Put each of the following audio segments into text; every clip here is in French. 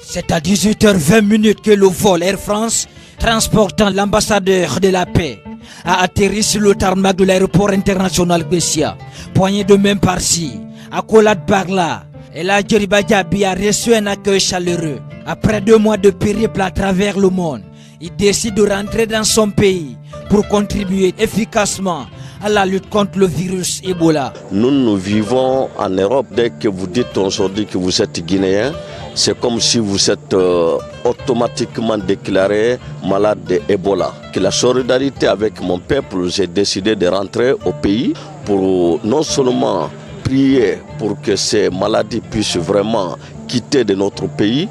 C'est à 18h20 que le vol Air France, transportant l'ambassadeur de la paix, a atterri sur le tarmac de l'aéroport international Bessia. Poignée de main par-ci, accolade par-là, Ella Djeriba Diaby a reçu un accueil chaleureux. Après 2 mois de périple à travers le monde, il décide de rentrer dans son pays pour contribuer efficacement à la lutte contre le virus Ebola. Nous vivons en Europe. Dès que vous dites aujourd'hui que vous êtes guinéen, c'est comme si vous êtes automatiquement déclaré malade d'Ebola. Que la solidarité avec mon peuple, j'ai décidé de rentrer au pays pour non seulement prier pour que ces maladies puissent vraiment quitter de notre pays,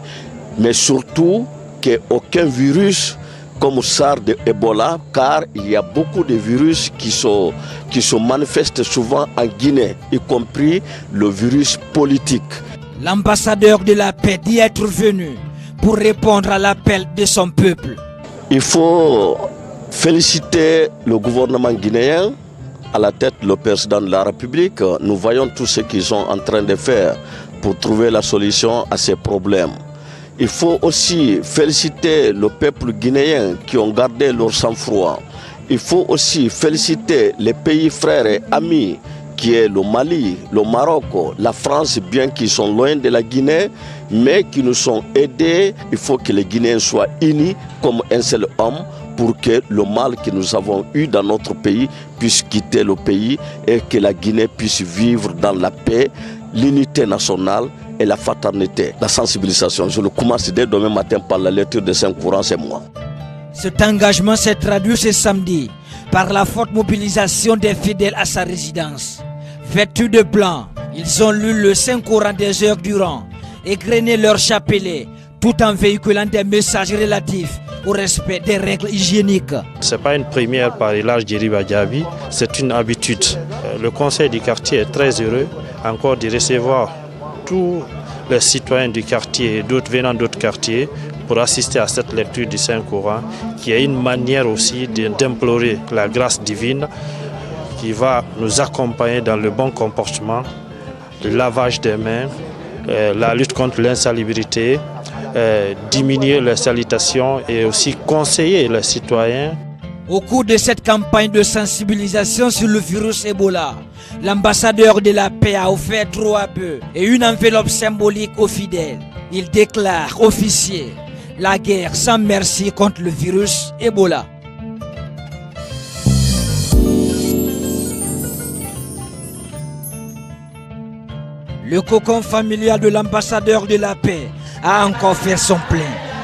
mais surtout qu'aucun virus comme SARS de Ebola, car il y a beaucoup de virus qui se manifestent souvent en Guinée, y compris le virus politique. L'ambassadeur de la paix dit être venu pour répondre à l'appel de son peuple. Il faut féliciter le gouvernement guinéen, à la tête le président de la République. Nous voyons tout ce qu'ils sont en train de faire pour trouver la solution à ces problèmes. Il faut aussi féliciter le peuple guinéen qui ont gardé leur sang-froid. Il faut aussi féliciter les pays frères et amis qui est le Mali, le Maroc, la France, bien qu'ils sont loin de la Guinée, mais qui nous sont aidés. Il faut que les Guinéens soient unis comme un seul homme pour que le mal que nous avons eu dans notre pays puisse quitter le pays et que la Guinée puisse vivre dans la paix, l'unité nationale et la fraternité. La sensibilisation, je le commence dès demain matin par la lecture de Saint-Courant, c'est moi. Cet engagement s'est traduit ce samedi par la forte mobilisation des fidèles à sa résidence. Vêtus de blanc, ils ont lu le Saint-Courant des heures durant, égrené leur chapelet, tout en véhiculant des messages relatifs au respect des règles hygiéniques. Ce n'est pas une première par Ella Djeriba Diaby, c'est une habitude. Le conseil du quartier est très heureux encore de recevoir tous les citoyens du quartier et d'autres venant d'autres quartiers pour assister à cette lecture du Saint-Courant, qui est une manière aussi d'implorer la grâce divine qui va nous accompagner dans le bon comportement, le lavage des mains, la lutte contre l'insalubrité, diminuer les salutations et aussi conseiller les citoyens. Au cours de cette campagne de sensibilisation sur le virus Ebola, l'ambassadeur de la paix a offert 3 bœufs et une enveloppe symbolique aux fidèles. Il déclare officier la guerre sans merci contre le virus Ebola. Le cocon familial de l'ambassadeur de la paix a encore fait son plein.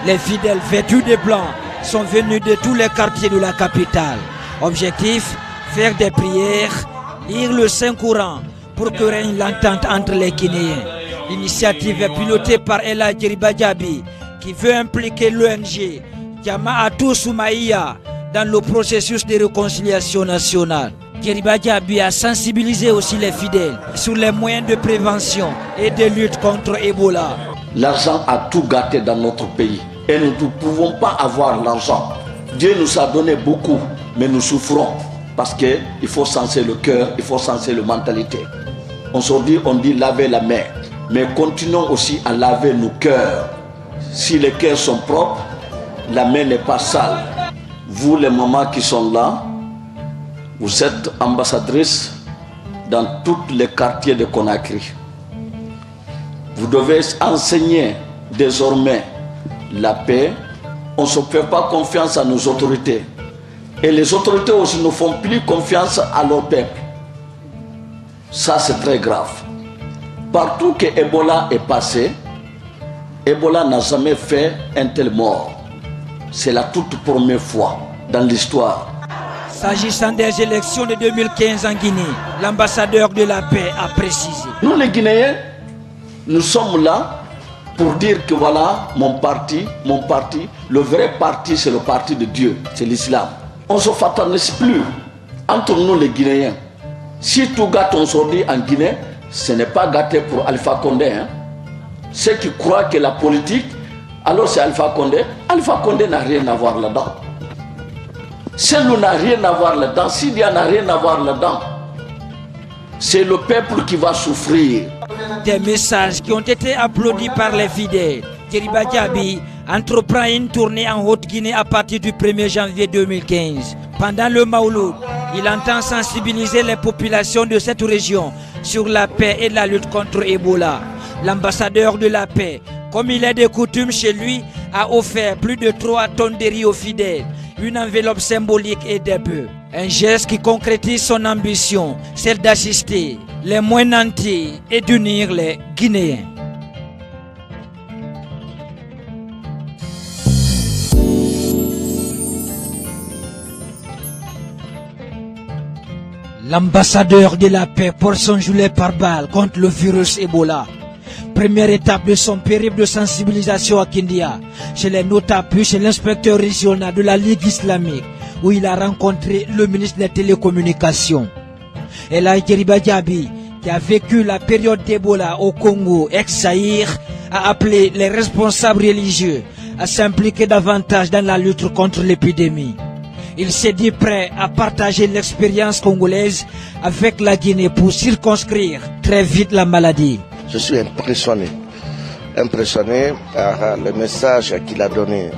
Les fidèles vêtus de blanc sont venus de tous les quartiers de la capitale. Objectif, faire des prières, lire le Saint-Courant pour que règne l'entente entre les Guinéens. L'initiative est pilotée par Ella Djeriba Diaby qui veut impliquer l'ONG Jama'atou Soumaïa dans le processus de réconciliation nationale. Djeriba Diaby a sensibilisé aussi les fidèles sur les moyens de prévention et de lutte contre Ebola. L'argent a tout gâté dans notre pays et nous ne pouvons pas avoir l'argent. Dieu nous a donné beaucoup, mais nous souffrons parce qu'il faut senser le cœur, il faut senser la mentalité. Aujourd'hui, on dit laver la main, mais continuons aussi à laver nos cœurs. Si les cœurs sont propres, la main n'est pas sale. Vous, les mamans qui sont là, vous êtes ambassadrices dans tous les quartiers de Conakry. Vous devez enseigner désormais la paix. On ne se fait pas confiance à nos autorités. Et les autorités aussi ne font plus confiance à leur peuple. Ça, c'est très grave. Partout que Ebola est passé, Ebola n'a jamais fait un tel mort. C'est la toute première fois dans l'histoire. S'agissant des élections de 2015 en Guinée, l'ambassadeur de la paix a précisé. Nous les Guinéens, nous sommes là pour dire que voilà mon parti, le vrai parti c'est le parti de Dieu, c'est l'islam. On ne se fraternise plus entre nous les Guinéens. Si tout gâte on se dit en Guinée, ce n'est pas gâté pour Alpha Condé. Ceux qui croient que la politique, alors c'est Alpha Condé. Alpha Condé n'a rien à voir là-dedans. Celle-là n'a rien à voir là-dedans. Sidia n'a rien à voir là-dedans. C'est le peuple qui va souffrir. Des messages qui ont été applaudis par les fidèles Djeriba Diaby entreprend une tournée en Haute-Guinée à partir du 1er janvier 2015. Pendant le Maouloud, il entend sensibiliser les populations de cette région sur la paix et la lutte contre Ebola. L'ambassadeur de la paix, comme il est de coutume chez lui, a offert plus de 3 tonnes de riz aux fidèles, une enveloppe symbolique et des bœufs. Un geste qui concrétise son ambition, celle d'assister les moins nantis et d'unir les Guinéens. L'ambassadeur de la paix porte son gilet pare-balles contre le virus Ebola. Première étape de son périple de sensibilisation à Kindia, chez les notables puis chez l'inspecteur régional de la Ligue islamique, où il a rencontré le ministre des Télécommunications. Et là, Djeriba Diaby, qui a vécu la période d'Ebola au Congo, ex-Zaïre, a appelé les responsables religieux à s'impliquer davantage dans la lutte contre l'épidémie. Il s'est dit prêt à partager l'expérience congolaise avec la Guinée pour circonscrire très vite la maladie. Je suis impressionné par le message qu'il a donné.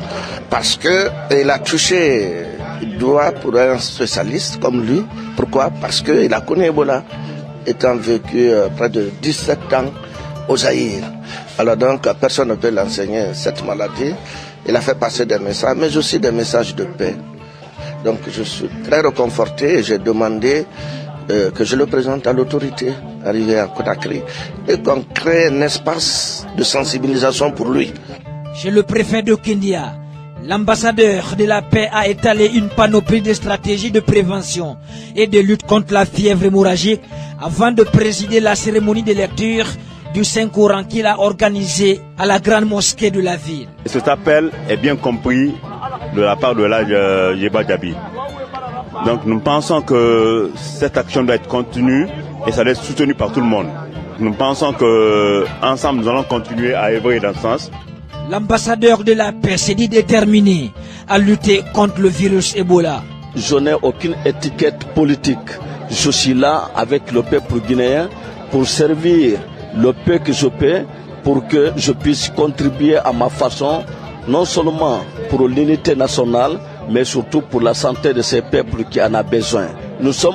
Parce qu'il a touché le doigt pour un spécialiste comme lui. Pourquoi? Parce qu'il a connu Ebola, étant vécu près de 17 ans au Zaïre. Alors donc, personne ne peut l'enseigner cette maladie. Il a fait passer des messages, mais aussi des messages de paix. Donc je suis très réconforté et j'ai demandé que je le présente à l'autorité arrivée à Conakry et qu'on crée un espace de sensibilisation pour lui. Chez le préfet de Kindia, l'ambassadeur de la paix a étalé une panoplie de stratégies de prévention et de lutte contre la fièvre hémorragique avant de présider la cérémonie de lecture du Saint-Coran qu'il a organisée à la grande mosquée de la ville. Cet appel est bien compris de la part de Djeriba Diaby. Donc nous pensons que cette action doit être continue et ça doit être soutenu par tout le monde. Nous pensons qu'ensemble nous allons continuer à œuvrer dans ce sens. L'ambassadeur de la paix s'est dit déterminé à lutter contre le virus Ebola. Je n'ai aucune étiquette politique. Je suis là avec le peuple guinéen pour servir le peu que je peux, pour que je puisse contribuer à ma façon, non seulement pour l'unité nationale, mais surtout pour la santé de ces peuples qui en ont besoin. Nous sommes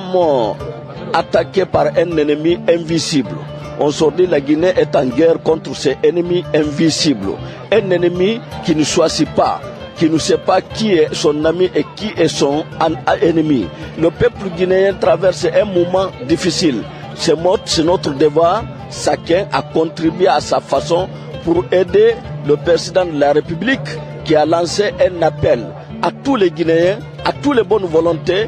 attaqués par un ennemi invisible. Aujourd'hui, la Guinée est en guerre contre ses ennemis invisibles. Un ennemi qui ne choisit pas, qui ne sait pas qui est son ami et qui est son ennemi. Le peuple guinéen traverse un moment difficile. C'est notre devoir, chacun, à contribuer à sa façon pour aider le président de la République qui a lancé un appel à tous les Guinéens, à toutes les bonnes volontés.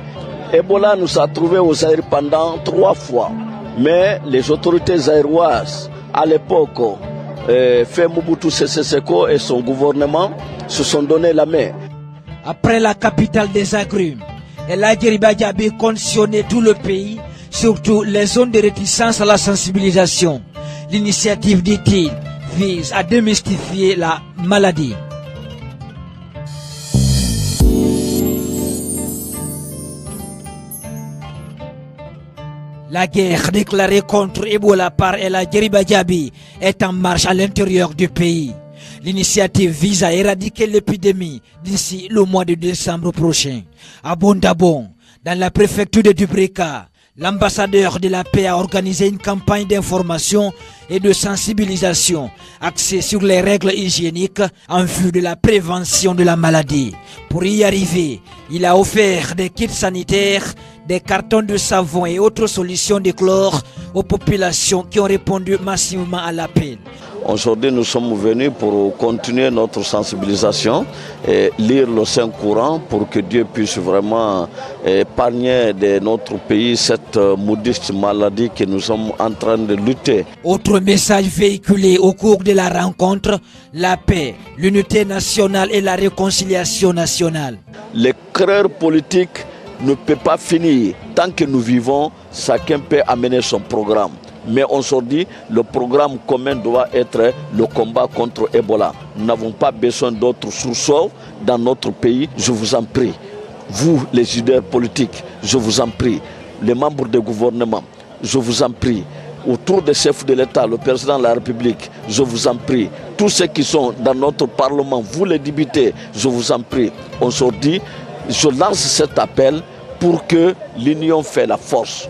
Ebola nous a trouvés au Zaïre pendant 3 fois. Mais les autorités zaïroises, à l'époque, fait Mobutu Sese Seko et son gouvernement se sont donné la main. Après la capitale des agrumes, Djeriba Diaby conditionnait tout le pays, surtout les zones de réticence à la sensibilisation. L'initiative, dit-il, vise à démystifier la maladie. La guerre déclarée contre Ebola par Djeriba Diaby est en marche à l'intérieur du pays. L'initiative vise à éradiquer l'épidémie d'ici le mois de décembre prochain. À Bondabon, dans la préfecture de Dubrika, l'ambassadeur de la paix a organisé une campagne d'information et de sensibilisation axée sur les règles hygiéniques en vue de la prévention de la maladie. Pour y arriver, il a offert des kits sanitaires, des cartons de savon et autres solutions de chlore aux populations qui ont répondu massivement à l'appel. Aujourd'hui, nous sommes venus pour continuer notre sensibilisation et lire le Saint-Coran pour que Dieu puisse vraiment épargner de notre pays cette maudite maladie que nous sommes en train de lutter. Autre message véhiculé au cours de la rencontre, la paix, l'unité nationale et la réconciliation nationale. Les querelles politiques ne peuvent pas finir. Tant que nous vivons, chacun peut amener son programme. Mais aujourd'hui, le programme commun doit être le combat contre Ebola. Nous n'avons pas besoin d'autres sursaut dans notre pays. Je vous en prie, vous les leaders politiques, je vous en prie, les membres du gouvernement, je vous en prie, autour des chefs de l'État, le président de la République, je vous en prie, tous ceux qui sont dans notre Parlement, vous les députés, je vous en prie, aujourd'hui, je lance cet appel pour que l'union fait la force.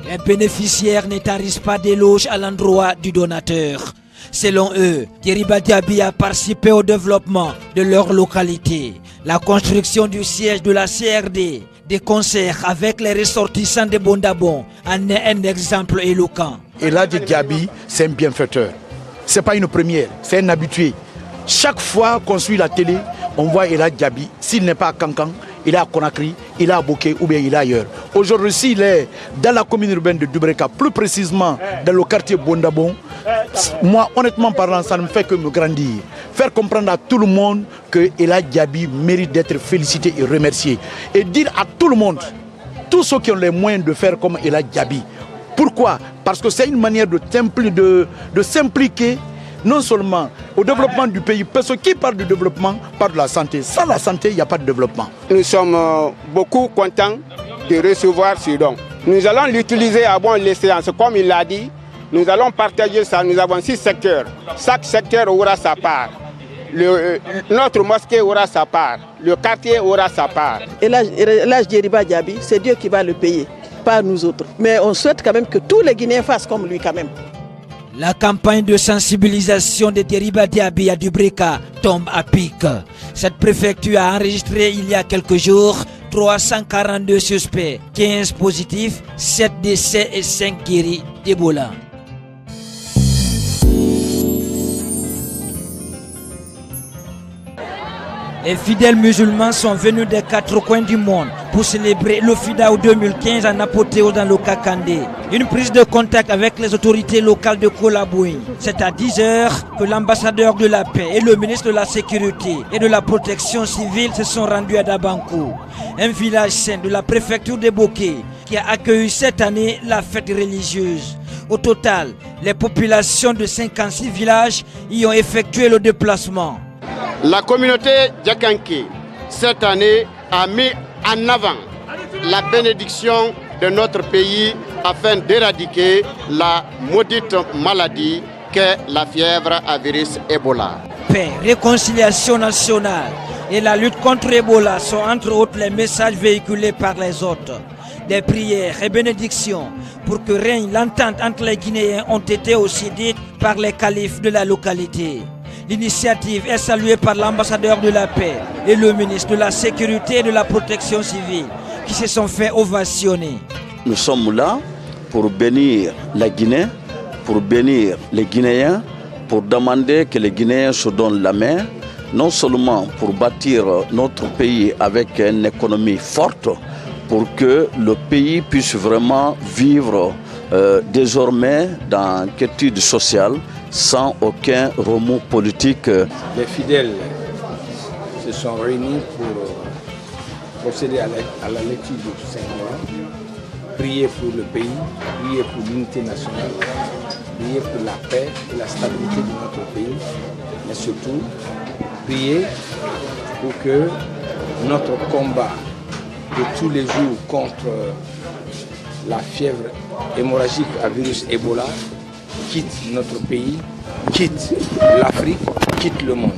Les bénéficiaires ne tarissent pas d'éloges à l'endroit du donateur. Selon eux, Djeriba Diaby a participé au développement de leur localité. La construction du siège de la CRD, des concerts avec les ressortissants de Bondabon en est un exemple éloquent. Eladji Diaby, c'est un bienfaiteur. Ce n'est pas une première, c'est un habitué. Chaque fois qu'on suit la télé, on voit Eladji Diaby. S'il n'est pas à Kankan, il est à Conakry, il est à Boké ou bien il est ailleurs. Aujourd'hui, s'il est dans la commune urbaine de Dubreka, plus précisément dans le quartier Bondabon, moi, honnêtement parlant, ça ne me fait que me grandir. Faire comprendre à tout le monde que Eladji Diaby mérite d'être félicité et remercié. Et dire à tout le monde, tous ceux qui ont les moyens de faire comme Eladji Diaby. Pourquoi? Parce que c'est une manière de s'impliquer non seulement au développement du pays, parce que qui parle du développement parle de la santé. Sans la santé, il n'y a pas de développement. Nous sommes beaucoup contents de recevoir ce don. Nous allons l'utiliser à bon escient. Comme il l'a dit, nous allons partager ça. Nous avons 6 secteurs. Chaque secteur aura sa part. Notre mosquée aura sa part. Le quartier aura sa part. Et là, Djeriba Diaby, c'est Dieu qui va le payer, pas nous autres. Mais on souhaite quand même que tous les Guinéens fassent comme lui quand même. La campagne de sensibilisation de Djeriba Diaby à Dubreka tombe à pic. Cette préfecture a enregistré il y a quelques jours 342 suspects, 15 positifs, 7 décès et 5 guéris d'Ebola. Les fidèles musulmans sont venus des 4 coins du monde pour célébrer le Fidao 2015 en apothéose dans le Kakandé. Une prise de contact avec les autorités locales de Kolabouin. C'est à 10 h que l'ambassadeur de la paix et le ministre de la sécurité et de la protection civile se sont rendus à Dabankou, un village saint de la préfecture de Boké qui a accueilli cette année la fête religieuse. Au total, les populations de 56 villages y ont effectué le déplacement. La communauté Djakanké, cette année, a mis en avant la bénédiction de notre pays afin d'éradiquer la maudite maladie qu'est la fièvre à virus Ebola. Paix, réconciliation nationale et la lutte contre Ebola sont entre autres les messages véhiculés par les autres. Des prières et bénédictions pour que règne l'entente entre les Guinéens ont été aussi dites par les califes de la localité. L'initiative est saluée par l'ambassadeur de la paix et le ministre de la sécurité et de la protection civile qui se sont fait ovationner. Nous sommes là pour bénir la Guinée, pour bénir les Guinéens, pour demander que les Guinéens se donnent la main, non seulement pour bâtir notre pays avec une économie forte, pour que le pays puisse vraiment vivre désormais dans quiétude sociale, sans aucun remous politique. Les fidèles se sont réunis pour procéder à la lecture du Saint-Coran, prier pour le pays, prier pour l'unité nationale, prier pour la paix et la stabilité de notre pays, mais surtout prier pour que notre combat de tous les jours contre la fièvre hémorragique à virus Ebola quitte notre pays, quitte l'Afrique, quitte le monde.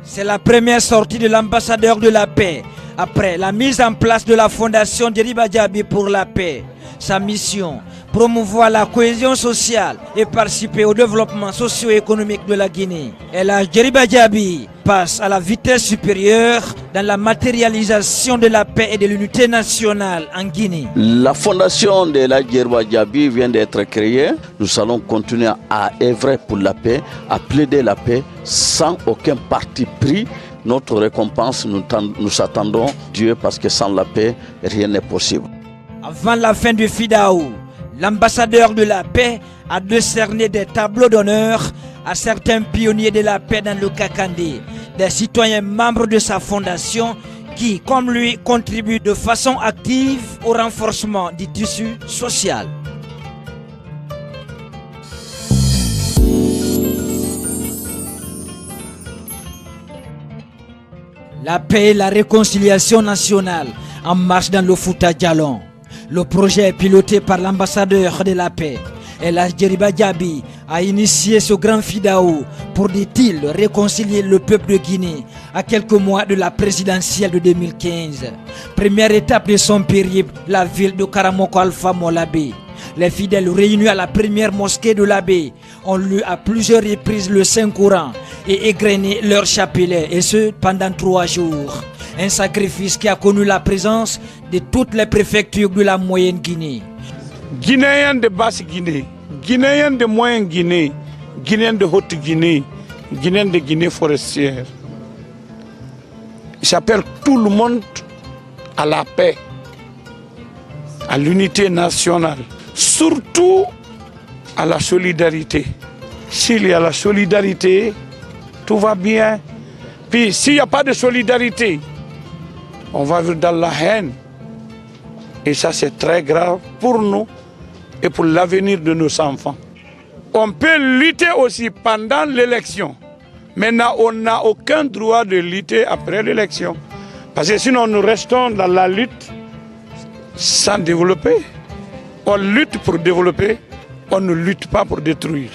C'est la première sortie de l'ambassadeur de la paix après la mise en place de la fondation Djeriba Diaby pour la paix. Sa mission, promouvoir la cohésion sociale et participer au développement socio-économique de la Guinée. Et la Djeriba Diaby passe à la vitesse supérieure dans la matérialisation de la paix et de l'unité nationale en Guinée. La fondation de la Djeriba Diaby vient d'être créée. Nous allons continuer à œuvrer pour la paix, à plaider la paix sans aucun parti pris. Notre récompense, nous attendons Dieu parce que sans la paix, rien n'est possible. Avant la fin du Fidao, l'ambassadeur de la paix a décerné des tableaux d'honneur à certains pionniers de la paix dans le Kakandé, des citoyens membres de sa fondation qui, comme lui, contribuent de façon active au renforcement du tissu social. La paix et la réconciliation nationale en marche dans le Fouta Djallon. Le projet est piloté par l'ambassadeur de la paix. Eladji Djeriba Diaby a initié ce grand FIDAO pour, dit-il, réconcilier le peuple de Guinée à quelques mois de la présidentielle de 2015. Première étape de son périple, la ville de Karamoko Alpha Molabé. Les fidèles réunis à la première mosquée de l'abbé ont lu à plusieurs reprises le Saint-Coran et égrené leur chapelet, et ce pendant 3 jours. Un sacrifice qui a connu la présence de toutes les préfectures de la moyenne Guinée. Guinéens de basse Guinée, Guinéens de moyenne Guinée, Guinéens de haute Guinée, Guinéens de Guinée forestière. J'appelle tout le monde à la paix, à l'unité nationale, surtout à la solidarité. S'il y a la solidarité, tout va bien. Puis s'il n'y a pas de solidarité, on va vivre dans la haine. Et ça, c'est très grave pour nous et pour l'avenir de nos enfants. On peut lutter aussi pendant l'élection. Maintenant, on n'a aucun droit de lutter après l'élection. Parce que sinon, nous restons dans la lutte sans développer. On lutte pour développer, on ne lutte pas pour détruire.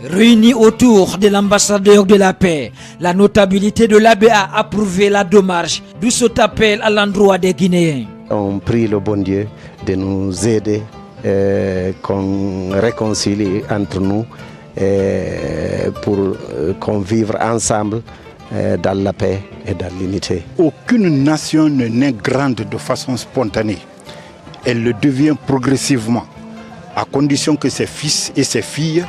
Réunis autour de l'ambassadeur de la paix, la notabilité de l'abbé a approuvé la démarche, d'où cet appel à l'endroit des Guinéens. On prie le bon Dieu de nous aider, qu'on réconcilie entre nous, pour qu'on vive ensemble dans la paix et dans l'unité. Aucune nation ne naît grande de façon spontanée. Elle le devient progressivement, à condition que ses fils et ses filles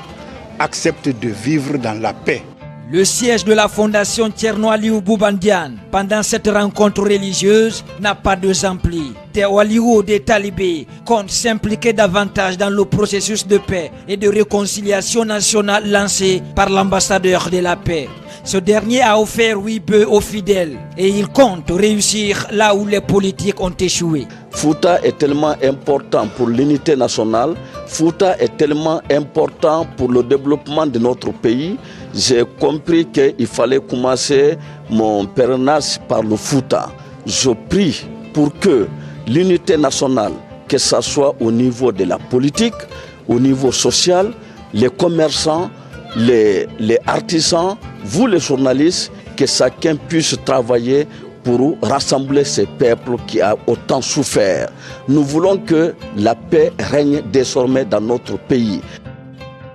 acceptent de vivre dans la paix. Le siège de la fondation Thierno Aliou Boubandiane, pendant cette rencontre religieuse, n'a pas de ampli. Thierno Aliou des talibés compte s'impliquer davantage dans le processus de paix et de réconciliation nationale lancé par l'ambassadeur de la paix. Ce dernier a offert 8 bœufs aux fidèles et il compte réussir là où les politiques ont échoué. Fouta est tellement important pour l'unité nationale, Fouta est tellement important pour le développement de notre pays. J'ai compris qu'il fallait commencer mon pèlerinage par le Fouta. Je prie pour que l'unité nationale, que ce soit au niveau de la politique, au niveau social, les commerçants, les artisans, vous les journalistes, que chacun puisse travailler pour rassembler ces peuples qui ont autant souffert. Nous voulons que la paix règne désormais dans notre pays.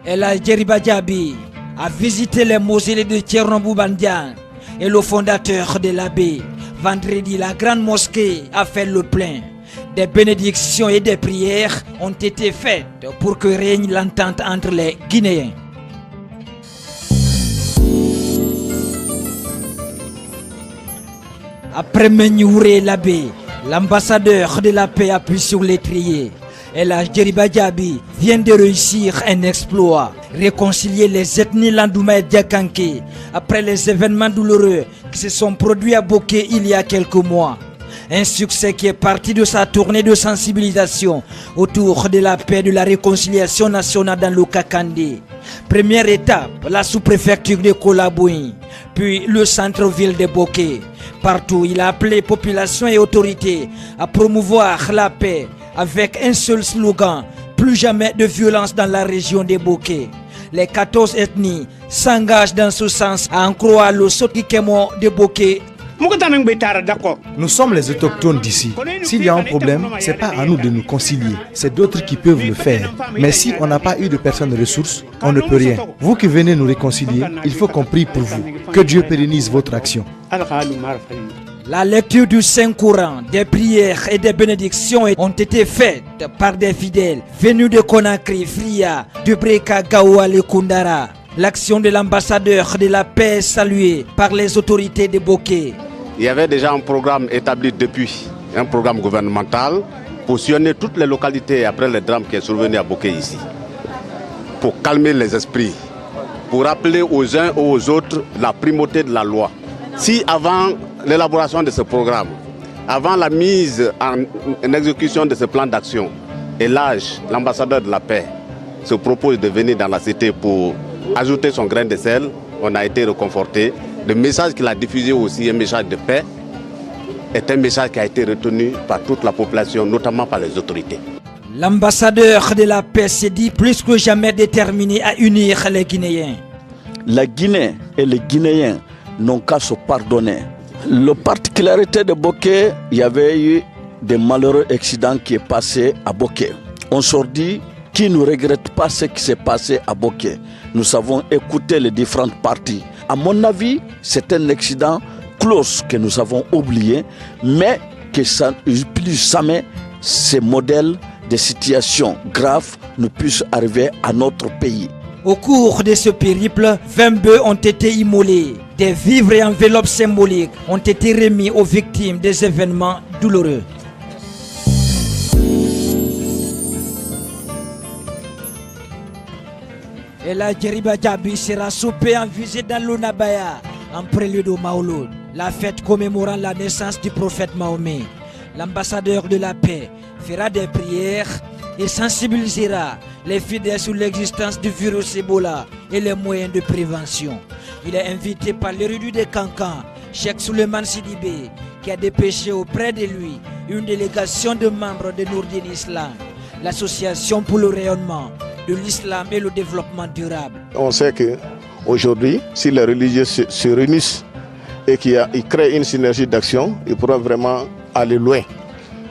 El Djeriba Diaby a visité les mausolées de Thierno Boubandiane et le fondateur de l'abbé. Vendredi, la grande mosquée a fait le plein. Des bénédictions et des prières ont été faites pour que règne l'entente entre les Guinéens. Après Menyouré l'abbé, l'ambassadeur de la paix appuie sur l'étrier. El Djeriba Diaby vient de réussir un exploit, réconcilier les ethnies Landouma et Diakanké après les événements douloureux qui se sont produits à Boké il y a quelques mois. Un succès qui est parti de sa tournée de sensibilisation autour de la paix et de la réconciliation nationale dans le Kakandé. Première étape, la sous-préfecture de Kolabouin, puis le centre-ville de Boké. Partout, il a appelé population et autorités à promouvoir la paix avec un seul slogan: plus jamais de violence dans la région de Boké. Les 14 ethnies s'engagent dans ce sens, à en croire le Sotikemo de Boké. Nous sommes les autochtones d'ici. S'il y a un problème, ce n'est pas à nous de nous concilier. C'est d'autres qui peuvent le faire. Mais si on n'a pas eu de personnes ressources, on ne peut rien. Vous qui venez nous réconcilier, il faut qu'on prie pour vous. Que Dieu pérennise votre action. La lecture du Saint-Coran, des prières et des bénédictions ont été faites par des fidèles venus de Conakry, Fria, de Breka, Gaoua et Koundara. L'action de l'ambassadeur de la paix est saluée par les autorités de Boké. Il y avait déjà un programme établi depuis, un programme gouvernemental pour sillonner toutes les localités après le drame qui est survenu à Boké ici, pour calmer les esprits, pour rappeler aux uns et aux autres la primauté de la loi. Si avant l'élaboration de ce programme, avant la mise en exécution de ce plan d'action, l'ambassadeur de la paix se propose de venir dans la cité pour ajouter son grain de sel, on a été réconforté. Le message qu'il a diffusé aussi, un message de paix, est un message qui a été retenu par toute la population, notamment par les autorités. L'ambassadeur de la paix s'est dit plus que jamais déterminé à unir les Guinéens. La Guinée et les Guinéens n'ont qu'à se pardonner. La particularité de Boké, il y avait eu des malheureux accidents qui est passé à Boké. On se dit qui ne regrette pas ce qui s'est passé à Boké. Nous avons écouté les différentes parties. À mon avis, c'est un accident close que nous avons oublié, mais que ça plus jamais ces modèles de situations graves ne puissent arriver à notre pays. Au cours de ce périple, 20 bœufs ont été immolés. Des vivres et enveloppes symboliques ont été remis aux victimes des événements douloureux. Et la Djeriba Djabi sera soupé en visite dans l'Onabaya en prélude au Maouloud, la fête commémorant la naissance du prophète Mahomet. L'ambassadeur de la paix fera des prières et sensibilisera les fidèles sur l'existence du virus Ebola et les moyens de prévention. Il est invité par l'érudit de Kankan, Cheikh Souleymane Sidibé, qui a dépêché auprès de lui une délégation de membres de Nourdine Islam, l'association pour le rayonnement de l'islam et le développement durable. On sait qu'aujourd'hui, si les religieux se réunissent et qu'ils créent une synergie d'action, ils pourront vraiment aller loin.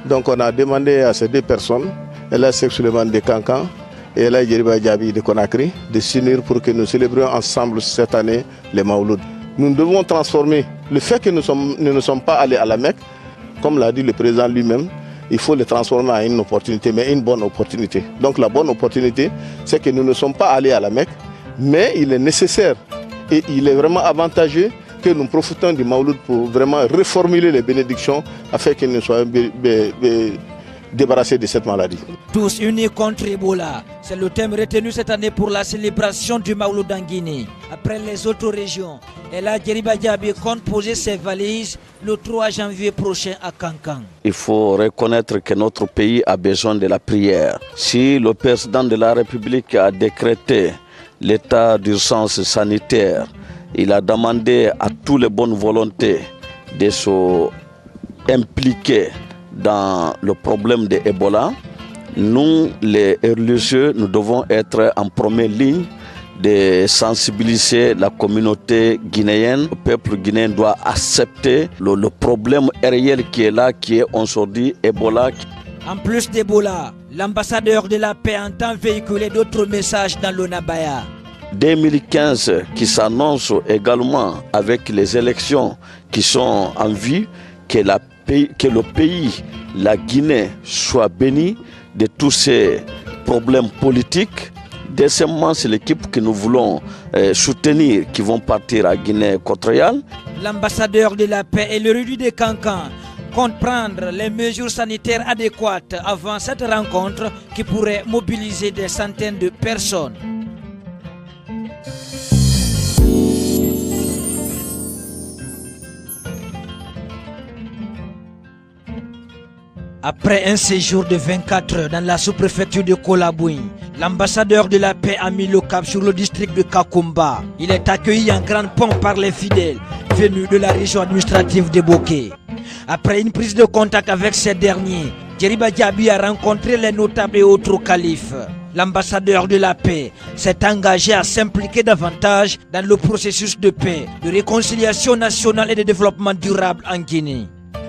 Donc on a demandé à ces deux personnes, Ella Cheikh Souleymane de Kankan et Ella Djeriba Djabi de Conakry, de s'unir pour que nous célébrions ensemble cette année les Maouloud. Nous devons transformer le fait que nous ne sommes pas allés à la Mecque, comme l'a dit le président lui-même, il faut le transformer en une opportunité, mais une bonne opportunité. Donc la bonne opportunité, c'est que nous ne sommes pas allés à la Mecque, mais il est nécessaire et il est vraiment avantageux que nous profitons du Maouloud pour vraiment reformuler les bénédictions afin que nous soyons débarrassés de cette maladie. Tous unis contre Ebola, c'est le thème retenu cette année pour la célébration du Maouloud en Guinée. Après les autres régions, Ella Djeriba Djabi compte poser ses valises le 3 janvier prochain à Kankan. Il faut reconnaître que notre pays a besoin de la prière. Si le président de la République a décrété l'état d'urgence sanitaire, il a demandé à toutes les bonnes volontés de s'impliquer dans le problème de Ebola. Nous, les religieux, nous devons être en première ligne de sensibiliser la communauté guinéenne. Le peuple guinéen doit accepter le problème réel qui est là, qui est aujourd'hui Ebola. En plus d'Ebola, l'ambassadeur de la paix entend véhiculer d'autres messages dans l'Onabaya. 2015 qui s'annonce également avec les élections qui sont en vue, que le pays, la Guinée, soit béni de tous ces problèmes politiques. Deuxièmement, c'est l'équipe que nous voulons soutenir qui vont partir à Guinée équatoriale. L'ambassadeur de la paix et le l'érudit de Kankan comptent prendre les mesures sanitaires adéquates avant cette rencontre qui pourrait mobiliser des centaines de personnes. Après un séjour de 24 heures dans la sous-préfecture de Kolabouin, l'ambassadeur de la paix a mis le cap sur le district de Kakumba. Il est accueilli en grande pompe par les fidèles venus de la région administrative de Boké. Après une prise de contact avec ces derniers, Djeriba Djabi a rencontré les notables et autres califes. L'ambassadeur de la paix s'est engagé à s'impliquer davantage dans le processus de paix, de réconciliation nationale et de développement durable en Guinée.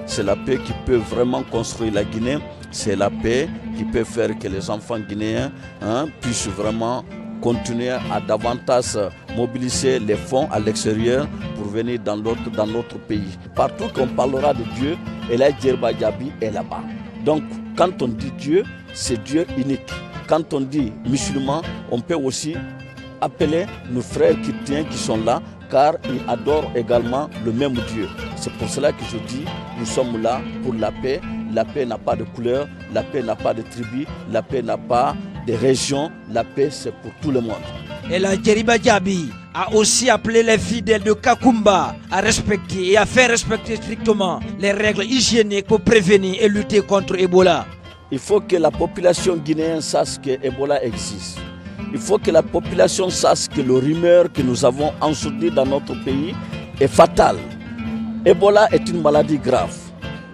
C'est la paix qui peut vraiment construire la Guinée. C'est la paix qui peut faire que les enfants guinéens puissent vraiment continuer à davantage mobiliser les fonds à l'extérieur pour venir dans notre pays. Partout qu'on parlera de Dieu, Ella Djeriba Djabi est là-bas. Donc, quand on dit Dieu, c'est Dieu unique. Quand on dit musulman, on peut aussi appeler nos frères chrétiens qui sont là, car ils adorent également le même Dieu. C'est pour cela que je dis, nous sommes là pour la paix. La paix n'a pas de couleur, la paix n'a pas de tribu, la paix n'a pas de région, la paix c'est pour tout le monde. Et la Djeriba Djabi a aussi appelé les fidèles de Kakumba à respecter et à faire respecter strictement les règles hygiéniques pour prévenir et lutter contre Ebola. Il faut que la population guinéenne sache que Ebola existe. Il faut que la population sache que le rumeur que nous avons entendu dans notre pays est fatal. Ebola est une maladie grave.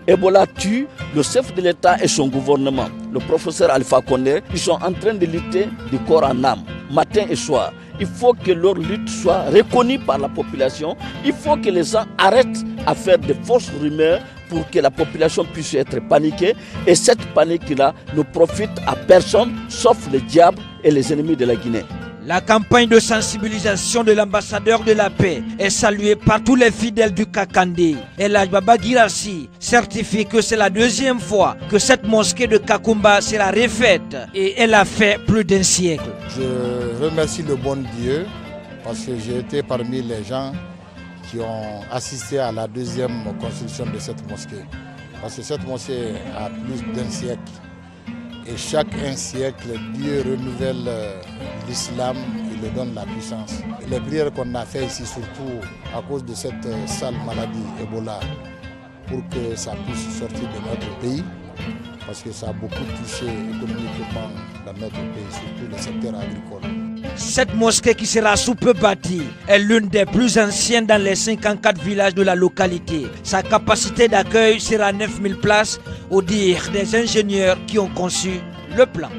Ebola tue le chef de l'État et son gouvernement. le professeur Alpha Condé, ils sont en train de lutter du corps en âme, matin et soir. Il faut que leur lutte soit reconnue par la population. Il faut que les gens arrêtent à faire de fausses rumeurs pour que la population puisse être paniquée. Et cette panique-là ne profite à personne, sauf le diable et les ennemis de la Guinée. La campagne de sensibilisation de l'ambassadeur de la paix est saluée par tous les fidèles du Kakandé. El Hadj Baba Guirassy certifie que c'est la deuxième fois que cette mosquée de Kakumba sera refaite et elle a fait plus d'un siècle. Je remercie le bon Dieu parce que j'ai été parmi les gens qui ont assisté à la deuxième construction de cette mosquée. Parce que cette mosquée a plus d'un siècle. Et chaque un siècle, Dieu renouvelle l'islam, il lui donne la puissance. Et les prières qu'on a fait ici, surtout à cause de cette sale maladie, Ebola, pour que ça puisse sortir de notre pays, parce que ça a beaucoup touché économiquement dans notre pays, surtout le secteur agricole. Cette mosquée qui sera sous peu bâtie est l'une des plus anciennes dans les 54 villages de la localité. Sa capacité d'accueil sera 9000 places, au dire des ingénieurs qui ont conçu le plan.